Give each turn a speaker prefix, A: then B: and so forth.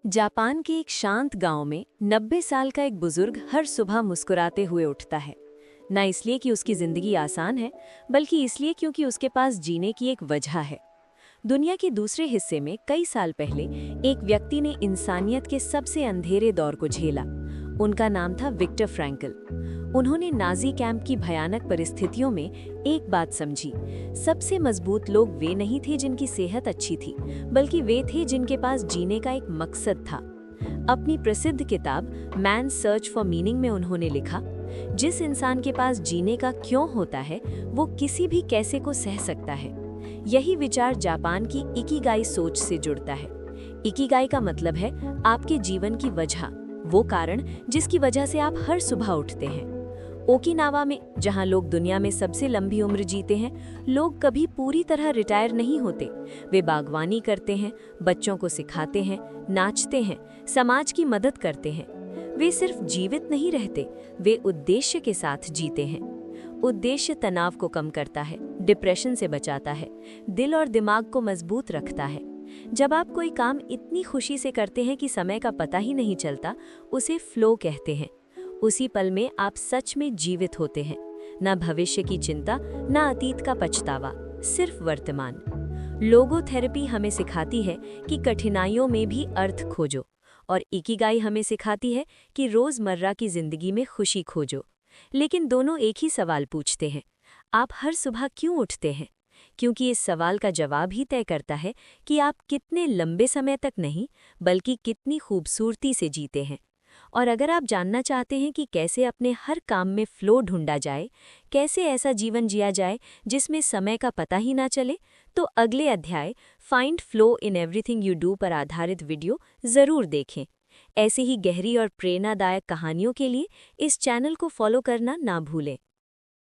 A: Japan के एक शांत गांव में 90 साल का एक बुजुर्ग हर सुबह मुस्कुराते हुए उठता है। न इसलिए कि उसकी जिंदगी आसान है, बल्कि इसलिए क्योंकि उसके पास जीने की एक वजह है। दुनिया के दूसरे हिस्से में कई साल पहले एक व्यक्ति ने इंसानियत के सबसे अंधेरे दौर को झेला। उनका नाम था विक्टर फ्रैंकल। उन्होंने नाजी कैंप की भयानक परिस्थितियों में एक बात समझी। सबसे मजबूत लोग वे नहीं थे जिनकी सेहत अच्छी थी, बल्कि वे थे जिनके पास जीने का एक मकसद था। अपनी प्रसिद्ध किताब मैन सर्च फॉर मीनिंग में उन्होंने लिखा, जिस इंसान के पास जीने का क्यों होता है, वो किसी भी कैसे को सह सकता है। यही विचार जापान की इकिगाई सोच से जुड़ता है। इकिगाई का मतलब है आपके जीवन की वजह, वो कारण जिसकी वजह से आप हर सुबह उठते हैं। ओकिनावा में, जहां लोग दुनिया में सबसे लंबी उम्र जीते हैं, लोग कभी पूरी तरह रिटायर नहीं होते। वे बागवानी करते हैं, बच्चों को सिखाते हैं, नाचते हैं, समाज की मदद करते हैं। वे सिर्फ जीवित नहीं रहते, वे उद्देश्य के साथ जीते हैं। उद्देश्य तनाव को कम करता है, डिप्रेशन से बचाता है, दिल और दिमाग को मजबूत रखता है। जब आप कोई काम इतनी खुशी से करते हैं कि समय का पता ही नहीं चलता, उसे फ्लो कहते हैं। उसी पल में आप सच में जीवित होते हैं। न भविष्य की चिंता, न अतीत का पछतावा, सिर्फ वर्तमान। लोगोथेरेपी हमें सिखाती है कि कठिनाइयों में भी अर्थ खोजो, और इकिगाई हमें सिखाती है कि रोजमर्रा की जिंदगी में खुशी खोजो। लेकिन दोनों एक ही सवाल पूछते हैं, आप हर सुबह क्यों उठते हैं? क्योंकि इस सवाल का जवाब ही तय करता है कि आप कितने लंबे समय तक नहीं, बल्कि कितनी खूबसूरती से जीते हैं। और अगर आप जानना चाहते हैं कि कैसे अपने हर काम में फ्लो ढूंढा जाए, कैसे ऐसा जीवन जिया जाए जिसमें समय का पता ही ना चले, तो अगले अध्याय find flow in everything you do पर आधारित वीडियो जरूर देखें। ऐसे ही गहरी और प्रेरणादायक कहानियों के लिए इस चैनल को फॉलो करना ना भूलें।